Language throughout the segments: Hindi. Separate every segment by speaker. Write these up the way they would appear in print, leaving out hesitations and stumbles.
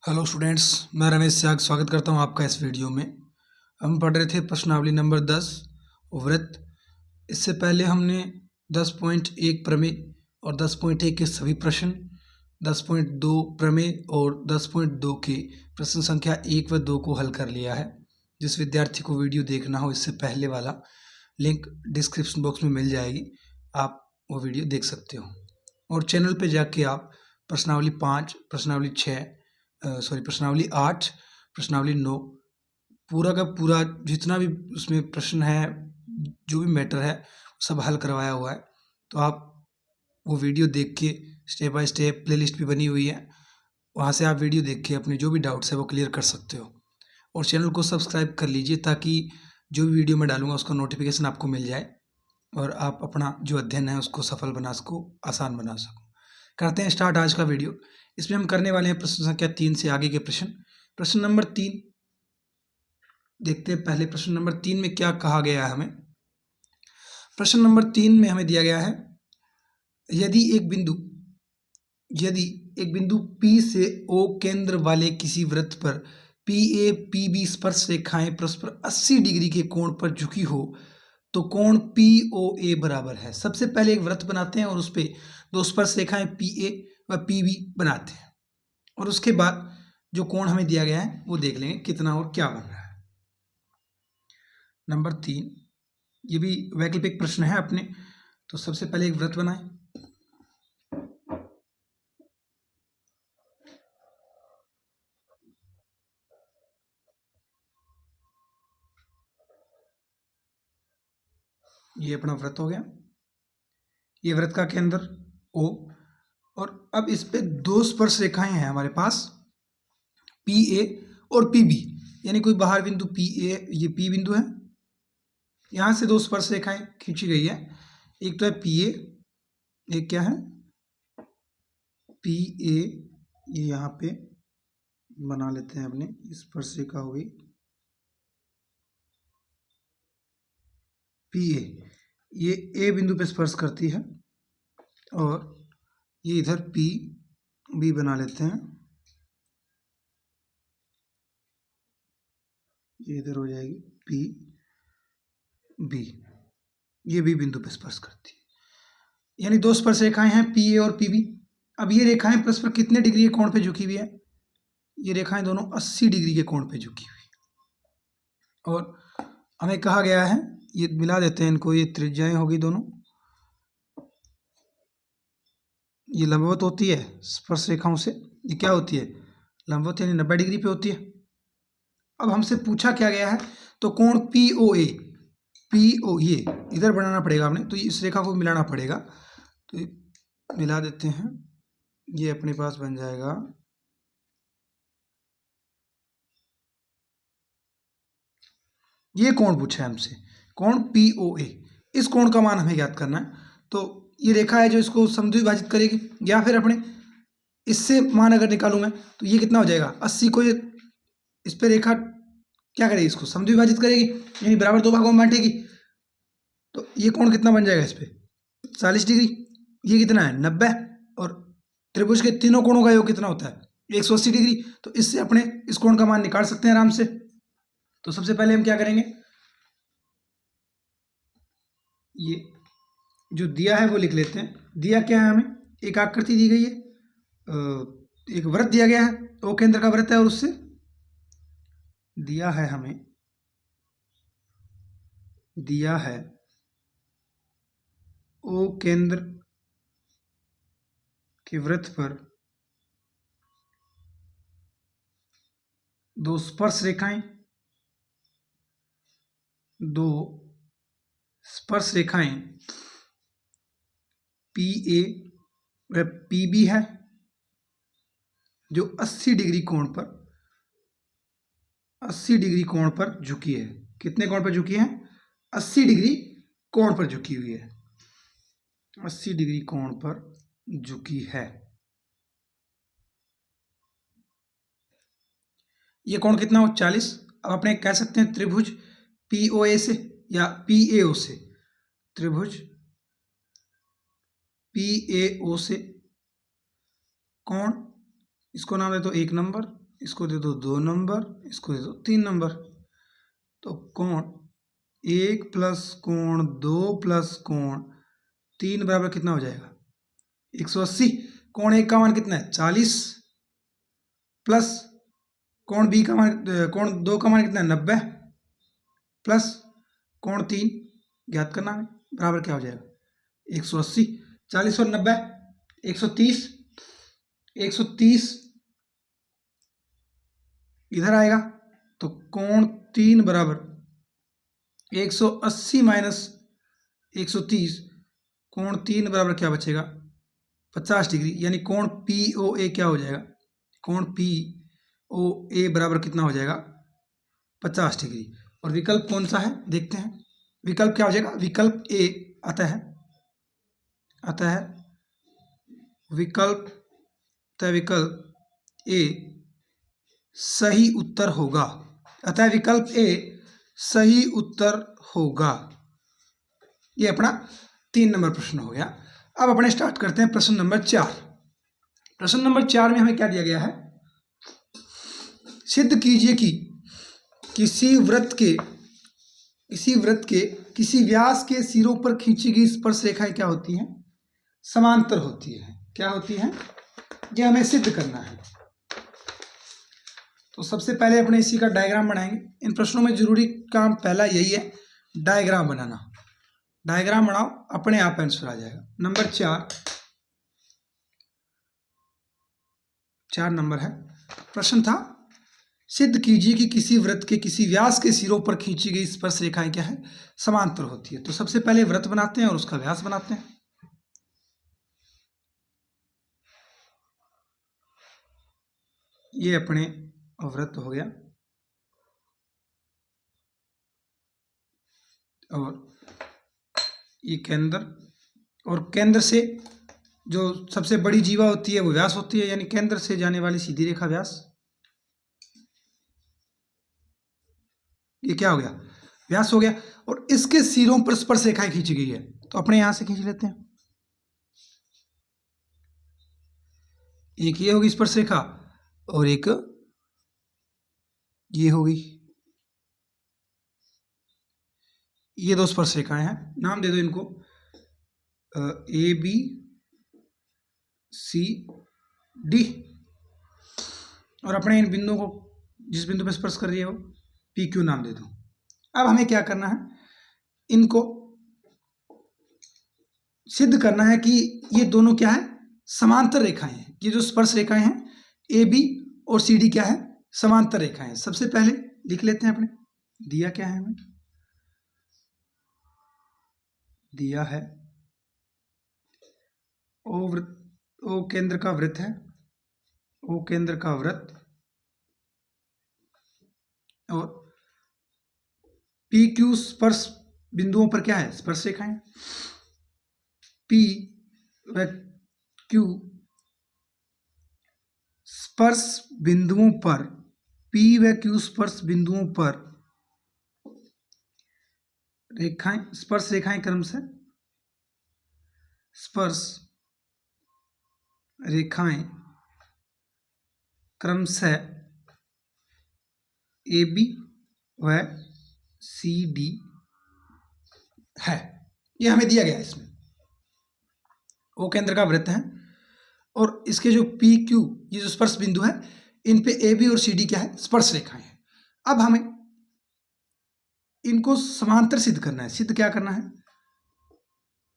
Speaker 1: हेलो स्टूडेंट्स, मैं रमेश त्याग स्वागत करता हूं आपका इस वीडियो में। हम पढ़ रहे थे प्रश्नावली नंबर 10 वृत्त। इससे पहले हमने 10.1 प्रमेय और 10.1 के सभी प्रश्न, 10.2 प्रमेय और 10.2 के प्रश्न संख्या 1 व 2 को हल कर लिया है। जिस विद्यार्थी को वीडियो देखना हो, इससे पहले वाला लिंक डिस्क्रिप्शन बॉक्स में मिल जाएगी, आप वो वीडियो देख सकते हो। और चैनल पे जाके आप प्रश्नावली 5, प्रश्नावली 6, प्रश्नावली 8, प्रश्नावली 9 पूरा का पूरा जितना भी उसमें प्रश्न है, जो भी मैटर है, सब हल करवाया हुआ है। तो आप वो वीडियो देख के स्टेप बाय स्टेप प्लेलिस्ट भी बनी हुई है, वहाँ से आप वीडियो देख के अपने जो भी डाउट्स है वो क्लियर कर सकते हो। और चैनल को सब्सक्राइब कर लीजिए ताकि जो भी वीडियो मैं डालूंगा उसका नोटिफिकेशन आपको मिल जाए और आप अपना जो अध्ययन है उसको सफल बना सको, आसान बना सको। करते हैं स्टार्ट आज का वीडियो। इसमें हम करने वाले हैं प्रश्न संख्या 3 से आगे के प्रश्न। प्रश्न नंबर 3 देखते हैं। पहले प्रश्न नंबर 3 में क्या कहा गया है हमें। प्रश्न नंबर 3 में हमें दिया गया है, यदि एक बिंदु P से O केंद्र वाले किसी वृत्त पर PA PB स्पर्श रेखाएं परस्पर 80 डिग्री के कोण पर झुकी हो तो कोण POA बराबर है। सबसे पहले एक वृत्त बनाते हैं और उस पर दो स्पर्श रेखाएं PA व PB बनाते हैं और उसके बाद जो कोण हमें दिया गया है वो देख लेंगे कितना और क्या बन रहा है। नंबर 3 ये भी वैकल्पिक प्रश्न है अपने। तो सबसे पहले एक वृत्त बनाएं। ये अपना वृत्त हो गया। ये वृत्त का केंद्र O और अब इस पे दो स्पर्श रेखाएं हैं हमारे पास, PA और PB, यानी कोई बाहर बिंदु PA, ये P बिंदु है, यहां से दो स्पर्श रेखाएं खींची गई है। एक तो है PA, एक क्या है PA, ये यहाँ पे बना लेते हैं अपने, स्पर्श रेखा हो गई PA, ये A बिंदु पे स्पर्श करती है और ये इधर PB बना लेते हैं, ये इधर हो जाएगी PB, ये B बिंदु पे स्पर्श करती है। यानी दो स्पर्श रेखाएं हैं PA और PB। अब ये रेखाएं परस्पर कितने डिग्री के कोण पे झुकी हुई है? ये रेखाएं दोनों 80 डिग्री के कोण पे झुकी हुई और हमें कहा गया है, ये मिला देते हैं इनको, ये त्रिज्याएं होगी दोनों, ये लंबवत होती है स्पर्श रेखाओं से, ये क्या होती है लंबवत, यानी 90 डिग्री पे होती है। अब हमसे पूछा क्या गया है, तो कोण POA, PO ये इधर बनाना पड़ेगा हमने, तो इस रेखा को मिलाना पड़ेगा। तो मिला देते हैं, ये अपने पास बन जाएगा ये कोण पूछा है हमसे, कोण POA। इस कोण का मान हमें ज्ञात करना है। तो ये रेखा है जो इसको समद्विभाजित करेगी, या फिर अपने इससे मान अगर निकालूं मैं तो ये कितना हो जाएगा 80 को, ये इस पे रेखा क्या करेगी, इसको समद्विभाजित करेगी, यानी बराबर दो भागों में बांटेगी। तो ये कोण कितना बन जाएगा इस पे 40 डिग्री, ये कितना है 90, और त्रिभुज के तीनों कोणों का योग कितना होता है 180 डिग्री। तो इससे अपने इस कोण का मान निकाल सकते हैं आराम से। तो सबसे पहले हम क्या करेंगे, ये जो दिया है वो लिख लेते हैं। दिया क्या है हमें, एक आकृति दी गई है, एक वृत्त दिया गया है, O केंद्र का वृत्त है, और उससे दिया है हमें, दिया है O केंद्र के वृत्त पर दो स्पर्श रेखाएं, दो स्पर्श रेखाएं PA व PB है जो 80 डिग्री कोण पर, 80 डिग्री कोण पर झुकी है। कितने कोण पर झुकी है 80 डिग्री कोण पर झुकी हुई है, 80 डिग्री कोण पर झुकी है। ये कोण कितना हो 40। अब अपने कह सकते हैं त्रिभुज POA से या PAO से, त्रिभुज PAO से कोण, इसको नाम दे तो 1 नंबर इसको दे दो 2 नंबर, इसको दे दो 3 नंबर। तो कोण 1 प्लस कोण 2 प्लस कोण 3 बराबर कितना हो जाएगा? 180। कोण 1 का मान कितना है? 40 प्लस कोण 2 का मान कितना है? 90 प्लस कोण 3 ज्ञात करना है, बराबर क्या हो जाएगा? 180। 40 और 90 130। 130 इधर आएगा तो कोण 3 बराबर 180 माइनस 130, कोण 3 बराबर क्या बचेगा? 50 डिग्री। यानी कोण POA क्या हो जाएगा? कोण POA बराबर कितना हो जाएगा? 50 डिग्री। और विकल्प कौन सा है देखते हैं। विकल्प क्या हो जाएगा? विकल्प A आता है विकल्प A सही उत्तर होगा। अतः विकल्प A सही उत्तर होगा। ये अपना 3 नंबर प्रश्न हो गया। अब अपने स्टार्ट करते हैं प्रश्न नंबर 4। प्रश्न नंबर 4 में हमें क्या दिया गया है? सिद्ध कीजिए कि किसी वृत्त के किसी व्यास के सिरों पर खींची गई स्पर्श रेखाएं क्या होती हैं? समांतर होती है। क्या होती हैं? ये हमें सिद्ध करना है। तो सबसे पहले अपने इसी का डायग्राम बनाएंगे। इन प्रश्नों में जरूरी काम पहला यही है, डायग्राम बनाना। डायग्राम बनाओ, अपने आप आंसर आ जाएगा। नंबर 4 नंबर है। प्रश्न था सिद्ध कीजिए कि किसी वृत्त के किसी व्यास के सिरों पर खींची गई स्पर्श रेखाएं क्या है? समांतर होती है। तो सबसे पहले वृत्त बनाते हैं और उसका व्यास बनाते हैं। ये अपने वृत्त हो गया और ये केंद्र, और केंद्र से जो सबसे बड़ी जीवा होती है वो व्यास होती है, यानी केंद्र से जाने वाली सीधी रेखा व्यास। ये क्या हो गया? व्यास हो गया। और इसके सिरों पर स्पर्श रेखाएं खींची गई है, तो अपने यहां से खींच लेते हैं। एक ये होगी स्पर्श रेखा और एक ये होगी। ये 2 स्पर्श रेखाएं हैं। नाम दे दो इनको AB CD। और अपने इन बिंदुओं को, जिस बिंदु पर स्पर्श कर रही है वो PQ नाम दे दो। अब हमें क्या करना है? इनको सिद्ध करना है कि ये दोनों क्या है? समांतर रेखाएं हैं। ये जो स्पर्श रेखाएं हैं AB और CD क्या है? समांतर रेखाएं हैं। सबसे पहले लिख लेते हैं अपने। दिया क्या है हमें? दिया है O केंद्र का वृत्त है। O केंद्र का वृत्त और PQ स्पर्श बिंदुओं पर क्या है? स्पर्श रेखाएं। P व Q स्पर्श बिंदुओं पर, P व Q स्पर्श बिंदुओं पर रेखाएं, स्पर्श रेखाएं क्रमशः स्पर्श रेखाएं क्रमशः AB व CD है। ये हमें दिया गया है। इसमें O केंद्र का वृत्त है और इसके जो PQ ये जो स्पर्श बिंदु है, इन पे AB और CD क्या है? स्पर्श रेखाएं हैं। अब हमें इनको समांतर सिद्ध करना है। सिद्ध क्या करना है?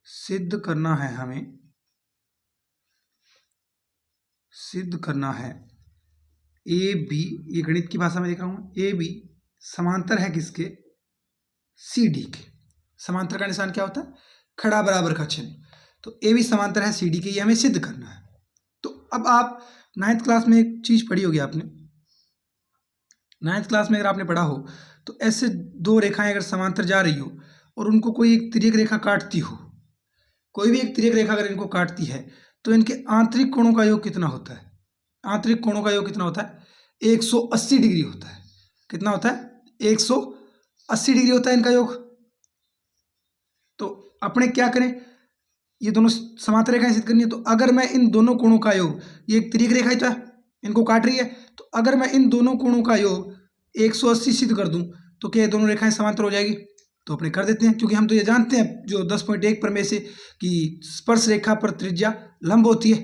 Speaker 1: सिद्ध करना है हमें, सिद्ध करना है AB, ये गणित की भाषा में लिख रहा हूं, AB समांतर है किसके? CD के। समांतर का निशान क्या होता है? खड़ा बराबर का चिन्ह। तो AB समांतर है CD के, ये हमें सिद्ध करना है। तो अब आप 9th क्लास में एक चीज पढ़ी होगी आपने। 9th क्लास में अगर आपने पढ़ा हो तो ऐसे 2 रेखाएं अगर समांतर जा रही हो और उनको कोई एक तिर्यक रेखा काटती हो, कोई भी एक तिर्यक रेखा अगर इनको काटती है तो इनके आंतरिक कोणों का योग कितना होता है? आंतरिक कोणों का योग कितना होता है? 180 डिग्री होता है। कितना होता है? 180 डिग्री होता है इनका योग। तो अपने क्या करें? ये दोनों समांतर रेखाएं सिद्ध करनी है। तो अगर मैं इन दोनों कोणों का योग, ये एक तिर्यक रेखा ही तो है, इनको काट रही है, तो तो अगर मैं इन दोनों कोणों का योग 180 सिद्ध कर दूं तो क्या ये दोनों रेखाएं समांतर हो जाएगी? तो अपने कर देते हैं, क्योंकि हम तो ये जानते हैं जो 10.1 प्रमेय से कि स्पर्श रेखा पर त्रिज्या लंब होती है,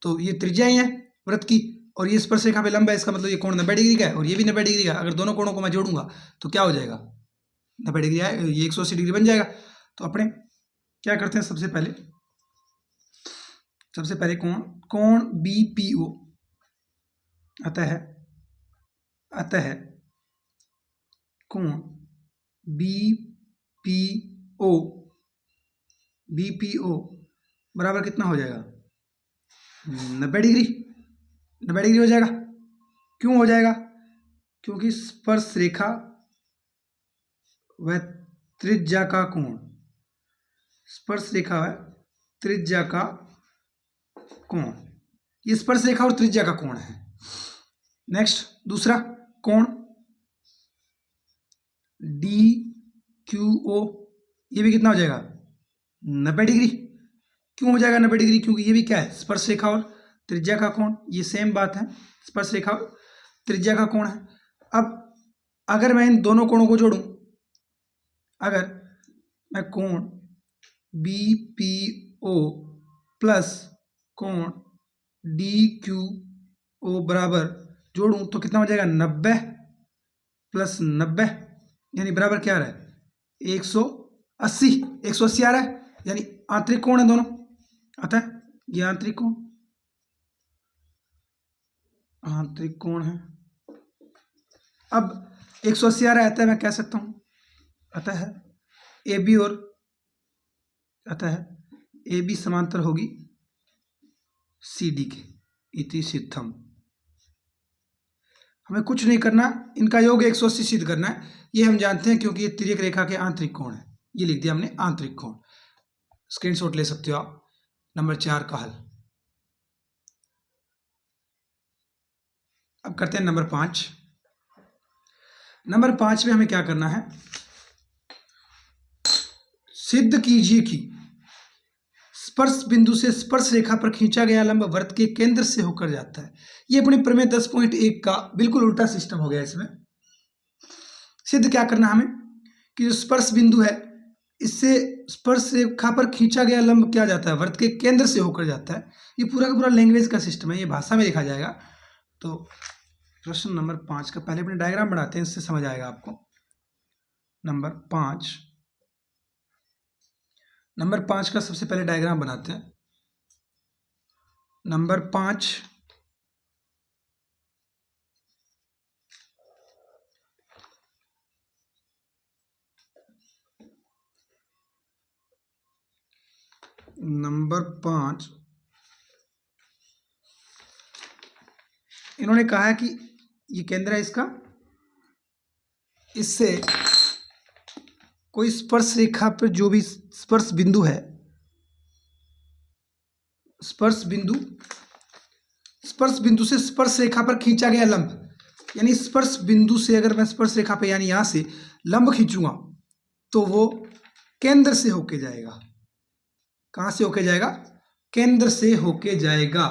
Speaker 1: तो ये त्रिज्या ही है वृत्त की, और ये स्पर्श रेखा पे लंब है, इसका मतलब ये कोण 90 डिग्री का है और ये भी 90 डिग्री का। अगर दोनों कोणों को मैं जोड़ूंगा तो क्या हो जाएगा? 90 डिग्री है, ये 180 डिग्री बन जाएगा। तो अपने क्या करते हैं, सबसे पहले कोण BPO अतः कोण BPO बराबर कितना हो जाएगा? 90 डिग्री। 90 डिग्री हो जाएगा। क्यों हो जाएगा? क्योंकि स्पर्श रेखा व त्रिज्या का कोण, स्पर्श रेखा व त्रिज्या का कोण, ये स्पर्श रेखा और त्रिज्या का कोण है। नेक्स्ट दूसरा कोण DQO, ये भी कितना हो जाएगा? 90 डिग्री। क्यों हो जाएगा 90 डिग्री? क्योंकि ये भी क्या है? स्पर्श रेखा और त्रिज्या का कोण, ये सेम बात है, स्पर्श रेखा और त्रिज्या का कोण है। अब अगर मैं इन दोनों कोणों को जोड़ूं, अगर मैं कोण BPO प्लस कोण DQO बराबर जोड़ूं तो कितना हो जाएगा? 90 प्लस 90 यानी बराबर क्या आ रहा है? 180 आ रहा है, यानी आंतरिक कोण है दोनों, अतः ये आंतरिक कोण है। अब 180 आ रहा है, अतः मैं कह सकता हूं अतः AB समांतर होगी CD के, इति सिद्धम। हमें कुछ नहीं करना, इनका योग 180 सिद्ध करना है, ये हम जानते हैं क्योंकि ये तिर्यक रेखा के आंतरिक कोण है। ये लिख दिया हमने आंतरिक कोण। स्क्रीनशॉट ले सकते हो आप। नंबर 4 का हल। अब करते हैं नंबर 5। नंबर 5 में हमें क्या करना है? सिद्ध कीजिए कि स्पर्श बिंदु से स्पर्श रेखा पर खींचा गया लंब वृत्त के केंद्र से होकर जाता है। ये अपने प्रमेय 10.1 का बिल्कुल उल्टा सिस्टम हो गया। इसमें सिद्ध क्या करना हमें कि जो स्पर्श बिंदु है, इससे स्पर्श रेखा पर खींचा गया लंब क्या जाता है? वृत्त के केंद्र से होकर जाता है। ये पूरा का पूरा लैंग्वेज का सिस्टम है, ये भाषा में लिखा जाएगा। तो प्रश्न नंबर 5 का पहले अपने डायग्राम बनाते हैं, इससे समझ आएगा आपको। नंबर 5 का सबसे पहले डायग्राम बनाते हैं। नंबर 5 इन्होंने कहा है कि ये केंद्र है इसका, इससे कोई स्पर्श रेखा पर जो भी स्पर्श बिंदु है, स्पर्श बिंदु से स्पर्श रेखा पर खींचा गया लंब, यानी स्पर्श बिंदु से अगर मैं स्पर्श रेखा पे यानी यहां से लंब खींचूंगा तो वो केंद्र से होके जाएगा। कहां से होके जाएगा? केंद्र से होके जाएगा।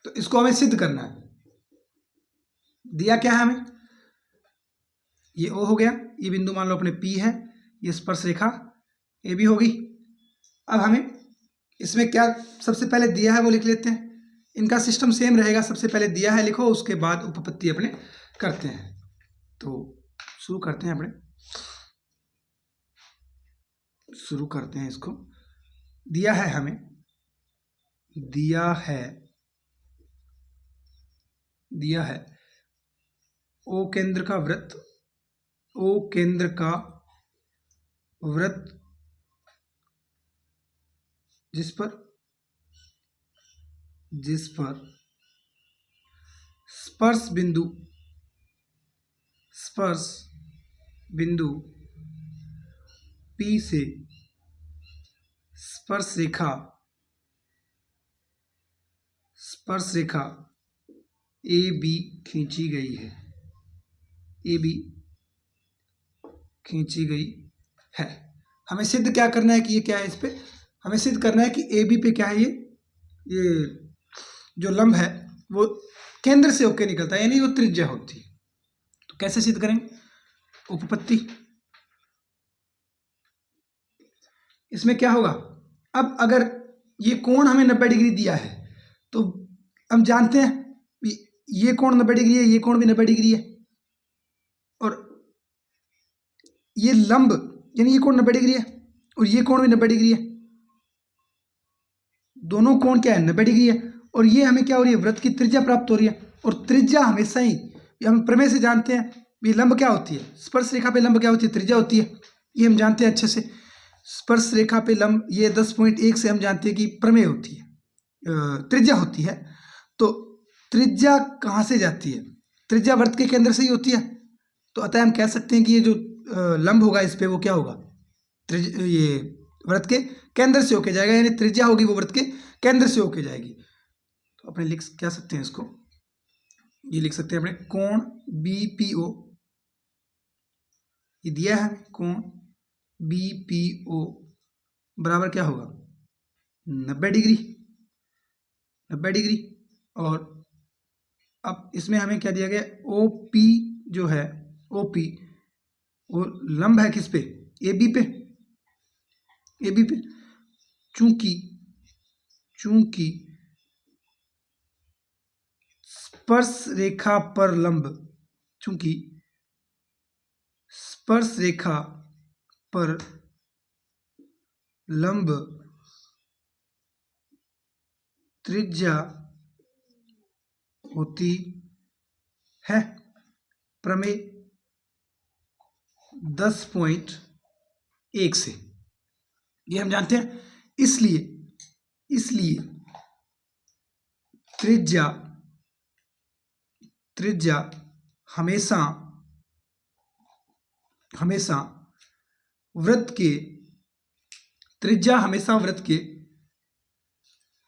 Speaker 1: तो इसको हमें सिद्ध करना है। दिया क्या है हमें? ये O हो गया, ये बिंदु मान लो अपने P है, ये स्पर्श रेखा AB होगी। अब हमें इसमें क्या सबसे पहले दिया है वो लिख लेते हैं। इनका सिस्टम सेम रहेगा, सबसे पहले दिया है लिखो, उसके बाद उपपत्ति अपने करते हैं। तो शुरू करते हैं इसको। दिया है हमें, दिया है O केंद्र का वृत्त, जिस पर स्पर्श बिंदु P से स्पर्श रेखा AB खींची गई है। हमें सिद्ध क्या करना है कि ये क्या है? इस पे हमें सिद्ध करना है कि AB पे क्या है, ये जो लंब है वो केंद्र से होकर निकलता है, यानी वो त्रिज्या होती है। तो कैसे सिद्ध करेंगे? उपपत्ति। इसमें क्या होगा, अब अगर ये कोण हमें 90 डिग्री दिया है तो हम जानते हैं ये कोण 90 डिग्री है, ये कोण भी 90 डिग्री है, और ये लंब यानी ये कोण 90 डिग्री है और ये कोण भी 90 डिग्री है, दोनों कोण क्या है 90 डिग्री है। और ये हमें क्या हो रही है, वृत्त की त्रिज्या प्राप्त हो रही है। और त्रिज्या हमेशा ही हम प्रमेय से जानते हैं, ये लंब क्या होती है, स्पर्श रेखा पे लंब क्या होती है, त्रिज्या होती है, ये हम जानते हैं अच्छे से। स्पर्श रेखा पे लंब ये 10.1 से हम जानते हैं कि प्रमेय होती है, त्रिज्या होती है। तो त्रिज्या कहाँ से जाती है, त्रिज्या वृत्त के केंद्र से ही होती है। तो अतः हम कह सकते हैं कि ये जो लंब होगा इस पे वो क्या होगा, ये वृत्त के केंद्र से होके जाएगा, यानी त्रिज्या होगी वो वृत्त के केंद्र से होके जाएगी। तो अपने लिख क्या सकते हैं इसको, ये लिख सकते हैं अपने कोण BPO, ये दिया है कोण BPO बराबर क्या होगा 90 डिग्री, 90 डिग्री। और अब इसमें हमें क्या दिया गया, OP जो है, OP वो लंब है किस पे, AB पे, AB पे। चूंकि स्पर्श रेखा पर लंब, चूंकि स्पर्श रेखा पर लंब त्रिज्या होती है, प्रमेय 10.1 से, ये हम जानते हैं। इसलिए त्रिज्या हमेशा वृत्त के, त्रिज्या हमेशा वृत्त के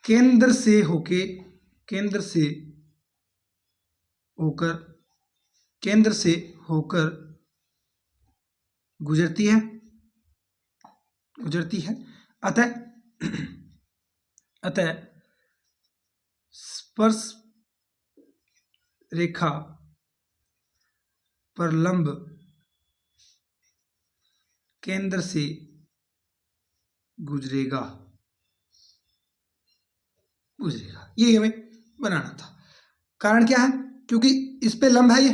Speaker 1: केंद्र से होकर गुजरती है। अतः स्पर्श रेखा पर लंब केंद्र से गुजरेगा, ये हमें बनाना था। कारण क्या है, क्योंकि इस पे लंब है, ये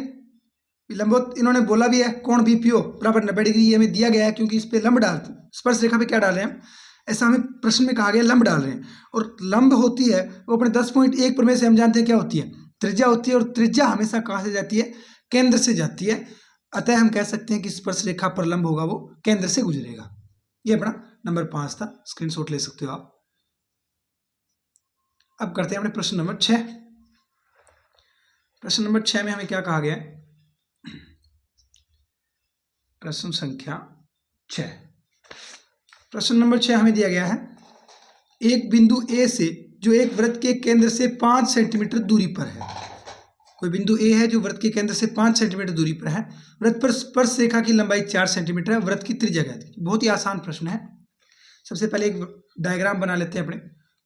Speaker 1: लंबवत इन्होंने बोला भी है, कोण BPO बराबर 90 डिग्री, ये हमें दिया गया है क्योंकि इस पे लंब डालते, स्पर्श रेखा पे क्या डाल रहे हैं हम, ऐसा हमें प्रश्न में कहा गया लंब डाल रहे हैं। और लंब होती है वो अपने 10.1 प्रमेय से हम जानते हैं क्या होती है, त्रिज्या होती है। और त्रिज्या हमेशा कहाँ से जाती है, केंद्र से जाती है। अतः हम कह सकते हैं कि स्पर्श रेखा पर लंब होगा वो केंद्र से गुजरेगा। ये अपना नंबर 5 था, स्क्रीनशॉट ले सकते हो आप। अब करते हैं अपने प्रश्न नंबर 6। प्रश्न नंबर 6 में हमें क्या कहा गया है, प्रश्न संख्या 6, प्रश्न नंबर 6 हमें दिया गया है, एक बिंदु A से जो एक वृत्त के केंद्र से 5 सेंटीमीटर दूरी पर है। कोई बिंदु A है जो वृत्त के केंद्र से 5 सेंटीमीटर दूरी पर है, वृत्त पर स्पर्श रेखा की लंबाई 4 सेंटीमीटर है, वृत्त की त्रिज्या ज्ञात कीजिए। बहुत ही आसान प्रश्न है। सबसे पहले एक डायग्राम बना लेते हैं, अपने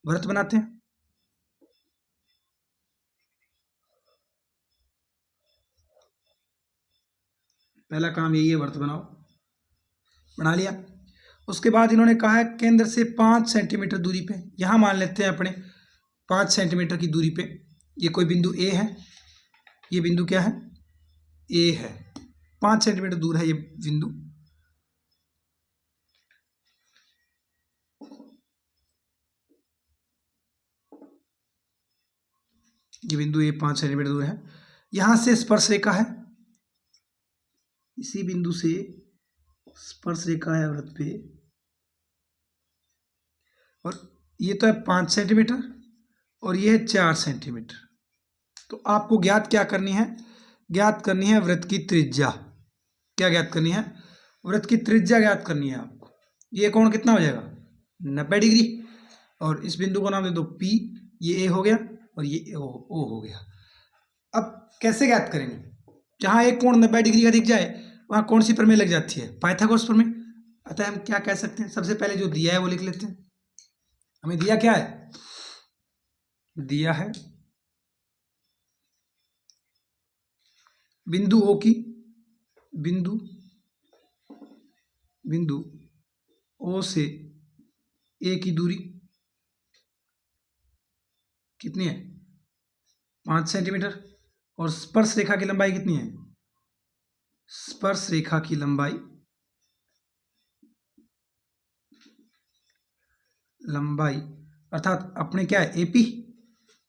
Speaker 1: वृत्त बनाते हैं। पहला काम यही है, वृत्त बनाओ, बना लिया। उसके बाद इन्होंने कहा है केंद्र से 5 सेंटीमीटर दूरी पे, यहां मान लेते हैं अपने 5 सेंटीमीटर की दूरी पे ये कोई बिंदु A है, ये बिंदु क्या है, A है, 5 सेंटीमीटर दूर है ये बिंदु। ये बिंदु A 5 सेंटीमीटर दूर है, यहां से स्पर्श रेखा है, इसी बिंदु से स्पर्श रेखा है वृत्त पे, और ये तो है 5 सेंटीमीटर और ये है 4 सेंटीमीटर। तो आपको ज्ञात क्या करनी है, ज्ञात करनी है वृत्त की त्रिज्या। क्या ज्ञात करनी है, वृत्त की त्रिज्या ज्ञात करनी है आपको। ये कोण कितना हो जाएगा 90 डिग्री, और इस बिंदु को नाम दे दो P, ये A हो गया और ये O हो गया। अब कैसे ज्ञात करेंगे, जहां एक कोण 90 डिग्री का दिख जाए वहां कौन सी प्रमेय लग जाती है, पाइथागोरस प्रमेय। अतः हम क्या कह सकते हैं, सबसे पहले जो दिया है वो लिख लेते हैं। हमें दिया क्या है, दिया है बिंदु ओ की बिंदु ओ से ए की दूरी कितनी है? 5 सेंटीमीटर। और स्पर्श रेखा की लंबाई कितनी है? स्पर्श रेखा की लंबाई अर्थात अपने क्या है,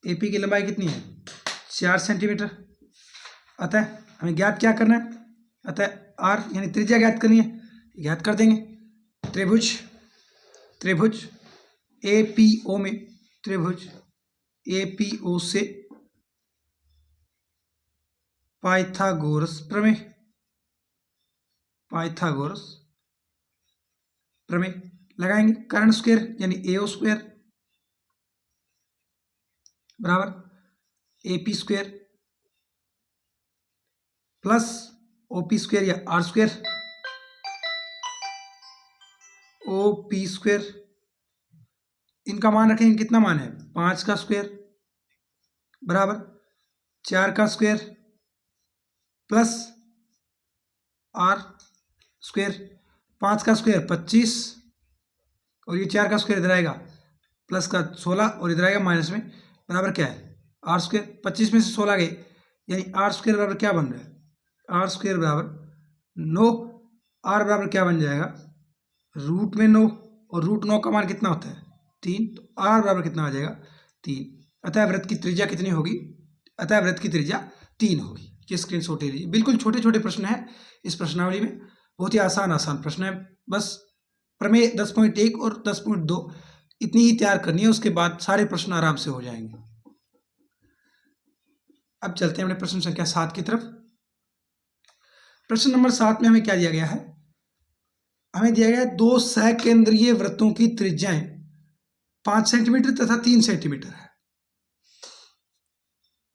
Speaker 1: एपी की लंबाई कितनी है? 4 सेंटीमीटर। अतः हमें ज्ञात क्या करना है? अतः आर यानी त्रिज्या ज्ञात करनी है, ज्ञात कर देंगे। त्रिभुज एपीओ में, त्रिभुज एपीओ से पाइथागोरस प्रमेय लगाएंगे। कर्ण स्क्वायर यानी एओ स्क्वायर बराबर AP square plus OP square या आर स्क्वायर, ओपी स्क्वायर। इनका मान रखेंगे, कितना मान है? 5 का स्क्वायर बराबर 4 का स्क्वायर प्लस आर स्क्वायर। 5 का स्क्वायर 25 और ये 4 का स्क्वायर इधर आएगा प्लस का 16 और इधर आएगा माइनस में, बराबर क्या है? Are square. 25 में से 16 गए यानी आर स्क्वायर बराबर क्या बन रहा है? आर स्क्वायर बराबर 9। आर बराबर क्या बन जाएगा? रूट में 9, और रूट 9 का मान कितना होता है? 3। तो आर बराबर कितना आ जाएगा? 3। अतः वृत्त की त्रिज्या कितनी होगी? अतः वृत्त की त्रिज्या 3 होगी। ये स्क्रीनशॉट ले लीजिए। बिल्कुल छोटे छोटे प्रश्न हैं इस प्रश्नावली में, बहुत ही आसान प्रश्न है। बस प्रमेय 10.1 और 10.2 इतनी ही तैयार करनी है, उसके बाद सारे प्रश्न आराम से हो जाएंगे। अब चलते हैं अपने प्रश्न संख्या 7 की तरफ। प्रश्न नंबर 7 में हमें क्या दिया गया है? हमें दिया गया है 2 सहकेंद्रीय वृत्तों की त्रिज्याएं 5 सेंटीमीटर तथा 3 सेंटीमीटर है।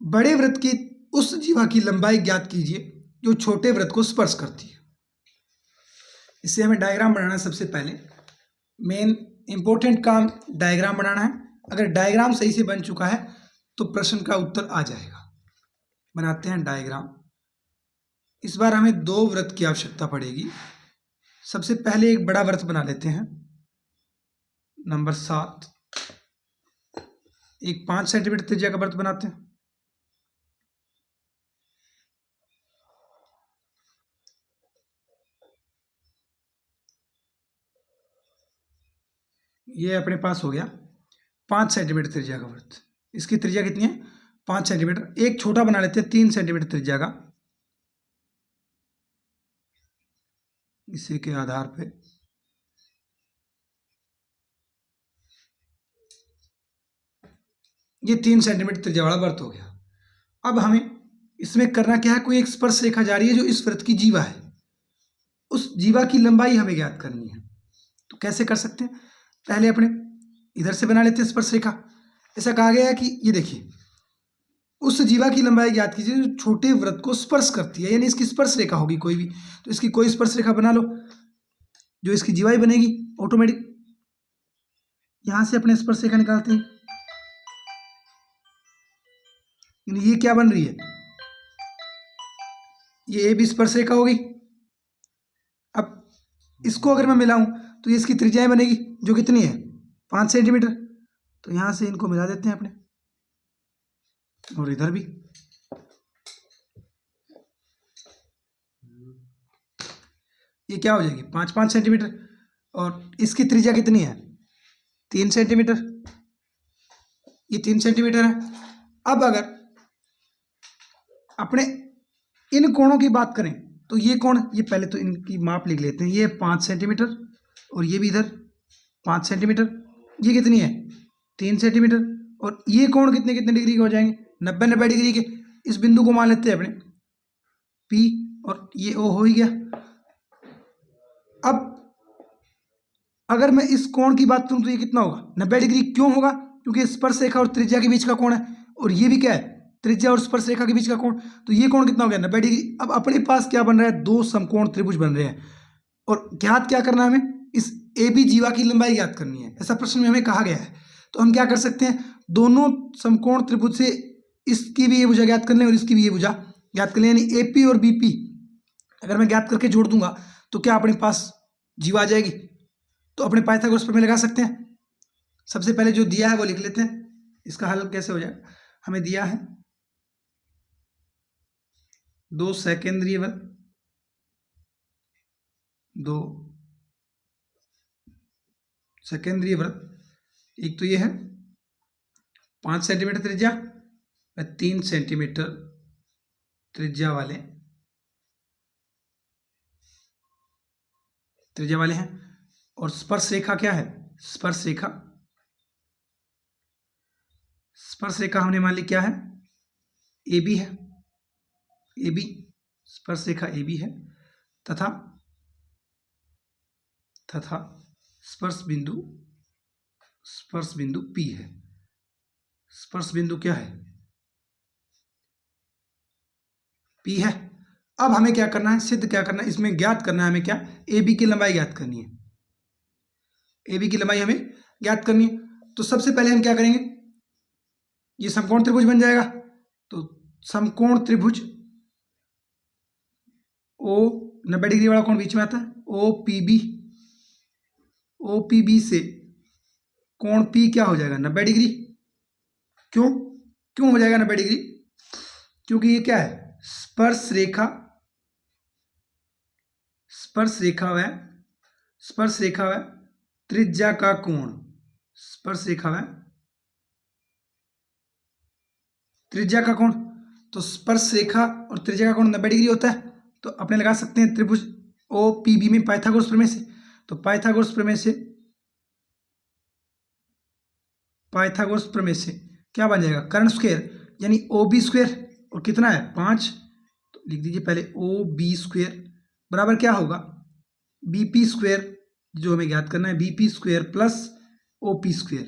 Speaker 1: बड़े वृत्त की उस जीवा की लंबाई ज्ञात कीजिए जो छोटे वृत्त को स्पर्श करती है। इससे हमें डायग्राम बनाना है। सबसे पहले मेन इंपॉर्टेंट काम डायग्राम बनाना है। अगर डायग्राम सही से बन चुका है तो प्रश्न का उत्तर आ जाएगा। बनाते हैं डायग्राम। इस बार हमें 2 वृत्त की आवश्यकता पड़ेगी। सबसे पहले एक बड़ा वृत्त बना लेते हैं, नंबर 7। एक 5 सेंटीमीटर त्रिज्या का वृत्त बनाते हैं। ये अपने पास हो गया 5 सेंटीमीटर त्रिज्या का वृत्त। इसकी त्रिज्या कितनी है? 5 सेंटीमीटर। एक छोटा बना लेते हैं 3 सेंटीमीटर त्रिज्या का। इसी के आधार पे ये 3 सेंटीमीटर त्रिज्या वाला वृत्त हो गया। अब हमें इसमें करना क्या है? कोई एक स्पर्श रेखा जा रही है जो इस वृत्त की जीवा है, उस जीवा की लंबाई हमें ज्ञात करनी है। तो कैसे कर सकते हैं? पहले अपने इधर से बना लेते हैं स्पर्श रेखा। ऐसा कहा गया है कि ये देखिए, उस जीवा की लंबाई ज्ञात कीजिए जो छोटे वृत्त को स्पर्श करती है, यानी इसकी स्पर्श रेखा होगी कोई भी। तो इसकी कोई स्पर्श रेखा बना लो जो इसकी जीवा ही बनेगी ऑटोमेटिक। यहां से अपने स्पर्श रेखा निकालते हैं। ये क्या बन रही है? ये ए बी स्पर्श रेखा होगी। अब इसको अगर मैं मिलाऊं तो ये इसकी त्रिज्याएं बनेगी जो कितनी है? 5 सेंटीमीटर। तो यहां से इनको मिला देते हैं अपने, और इधर भी। ये क्या हो जाएगी? 5-5 सेंटीमीटर। और इसकी त्रिज्या कितनी है? 3 सेंटीमीटर। ये 3 सेंटीमीटर है। अब अगर अपने इन कोणों की बात करें तो ये कोण, ये पहले तो इनकी माप लिख लेते हैं। ये 5 सेंटीमीटर और ये भी इधर 5 सेंटीमीटर। ये कितनी है? 3 सेंटीमीटर। और ये कोण कितने कितने डिग्री के हो जाएंगे? 90-90 डिग्री के। इस बिंदु को मान लेते हैं अपने P, और ये O हो ही गया। अब अगर मैं इस कोण की बात करूं तो ये कितना होगा? 90 डिग्री। क्यों होगा? क्योंकि स्पर्श रेखा और त्रिज्या के बीच का कोण है, और ये भी क्या है? त्रिज्या और स्पर्श रेखा के बीच का कोण। तो ये कोण कितना हो गया? 90 डिग्री। अब अपने पास क्या बन रहा है? 2 समकोण त्रिभुज बन रहे हैं, और ज्ञात क्या करना है हमें? इस ए बी जीवा की लंबाई ज्ञात करनी है। ऐसा प्रश्न में हमें कहा गया है। तो हम क्या कर सकते हैं? दोनों समकोण त्रिभुज से इसकी भी ये भुजा ज्ञात कर लें और इसकी भी ये भुजा ज्ञात कर लिया, यानी AP और BP अगर मैं ज्ञात करके जोड़ दूंगा तो क्या अपने पास जीवा आ जाएगी। तो अपने पाइथागोरस प्रमेय लगा सकते हैं। सबसे पहले जो दिया है वो लिख लेते हैं, इसका हल कैसे हो जाएगा। हमें दिया है 2 सेकेंद्रीय बल, 2 सेकेंद्रीय वृत्त, एक तो ये है 5 सेंटीमीटर त्रिज्या व 3 सेंटीमीटर त्रिज्या वाले हैं। और स्पर्श रेखा क्या है, स्पर्श रेखा हमने मान ली क्या है, AB है, AB स्पर्श रेखा AB है, तथा स्पर्श बिंदु P है। स्पर्श बिंदु क्या है, P है। अब हमें क्या करना है, सिद्ध क्या करना है, इसमें ज्ञात करना है हमें क्या, AB की लंबाई ज्ञात करनी है। AB की लंबाई हमें ज्ञात करनी है। तो सबसे पहले हम क्या करेंगे, ये समकोण त्रिभुज बन जाएगा। तो समकोण त्रिभुज O 90 डिग्री वाला कोण बीच में आता है, OPB से कोण P क्या हो जाएगा, 90 डिग्री। क्यों हो जाएगा 90 डिग्री, क्योंकि ये क्या है, स्पर्श रेखा व त्रिज्या का कोण, स्पर्श रेखा व त्रिज्या का कोण। तो स्पर्श रेखा और त्रिज्या का कोण 90 डिग्री होता है। तो अपने लगा सकते हैं त्रिभुज OPB में पाइथागोरस प्रमेय से। तो पाइथागोरस प्रमेय से क्या बन जाएगा, कर्ण स्क्वायर यानी OB स्क्वायर, और कितना है 5। तो लिख दीजिए पहले OB स्क्वायर बराबर क्या होगा, BP स्क्वायर, जो हमें ज्ञात करना है BP square plus OP square,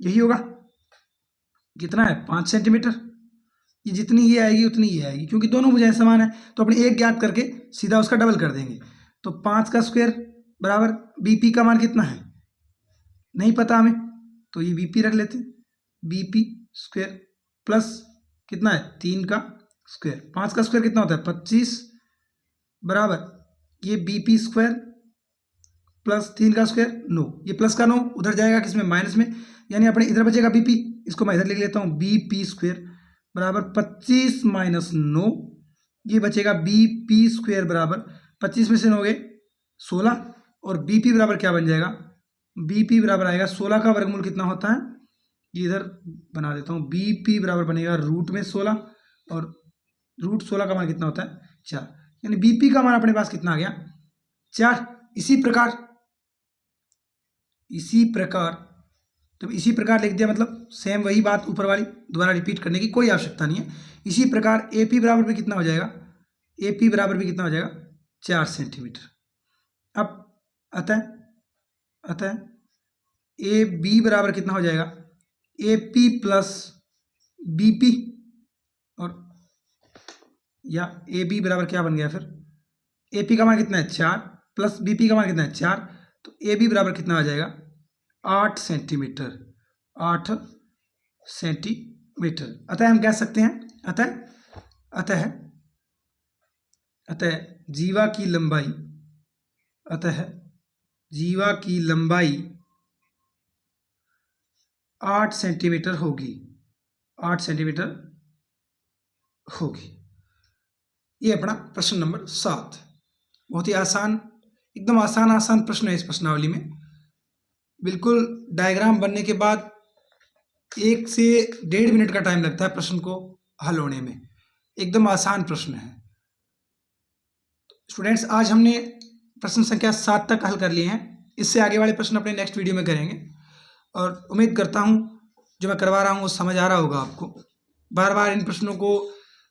Speaker 1: यही होगा। कितना है 5 सेंटीमीटर। ये जितनी ये आएगी उतनी ये आएगी, क्योंकि दोनों भुजाएं समान है। तो अपने एक ज्ञात करके सीधा उसका डबल कर देंगे। तो 5 का स्क्वायर बराबर BP का मान कितना है नहीं पता हमें, तो ये BP रख लेते हैं, BP स्क्वायर प्लस कितना है 3 का स्क्वायर। 5 का स्क्वायर कितना होता है 25 बराबर ये BP स्क्वायर प्लस 3 का स्क्वायर 9, ये प्लस का 9 उधर जाएगा किसमें, माइनस में, यानी अपने इधर बचेगा BP। इसको मैं इधर लिख लेता हूँ, BP स्क्वायर बराबर 25 माइनस 9, ये बचेगा BP स्क्वायर बराबर 25 में से 9 गए 16, और BP बराबर क्या बन जाएगा, BP बराबर आएगा 16 का वर्गमूल कितना होता है, ये इधर बना देता हूँ, BP बराबर बनेगा रूट में 16, और रूट 16 का मान कितना होता है 4, यानी BP का मान अपने पास कितना आ गया 4। इसी प्रकार लिख दिया, मतलब सेम वही बात ऊपर वाली, दोबारा रिपीट करने की कोई आवश्यकता नहीं है। इसी प्रकार AP बराबर भी कितना हो जाएगा, AP बराबर भी कितना हो जाएगा 4 सेंटीमीटर। अब अतः AB बराबर कितना हो जाएगा, AP प्लस BP, और या AB बराबर क्या बन गया, फिर AP का मान कितना है 4 प्लस BP का मान कितना है 4, तो AB बराबर कितना आ जाएगा 8 सेंटीमीटर। अतः हम कह सकते हैं, अतः जीवा की लंबाई 8 सेंटीमीटर होगी, 8 सेंटीमीटर होगी। ये अपना प्रश्न नंबर 7, बहुत ही आसान, एकदम आसान प्रश्न है। इस प्रश्नावली में बिल्कुल डायग्राम बनने के बाद 1 से 1.5 मिनट का टाइम लगता है प्रश्न को हल होने में, एकदम आसान प्रश्न है। स्टूडेंट्स, आज हमने प्रश्न संख्या 7 तक हल कर लिए हैं। इससे आगे वाले प्रश्न अपने नेक्स्ट वीडियो में करेंगे, और उम्मीद करता हूं जो मैं करवा रहा हूं वो समझ आ रहा होगा आपको। बार बार इन प्रश्नों को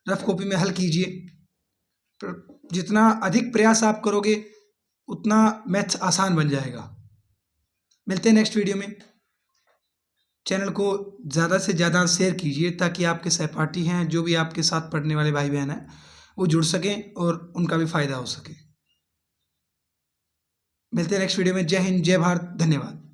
Speaker 1: रफ कॉपी में हल कीजिए। जितना अधिक प्रयास आप करोगे उतना मैथ्स आसान बन जाएगा। मिलते हैं नेक्स्ट वीडियो में। चैनल को ज़्यादा से ज़्यादा शेयर कीजिए ताकि आपके सहपाठी हैं, जो भी आपके साथ पढ़ने वाले भाई बहन हैं, वो जुड़ सकें और उनका भी फायदा हो सके। मिलते हैं नेक्स्ट वीडियो में। जय हिंद, जय भारत, धन्यवाद।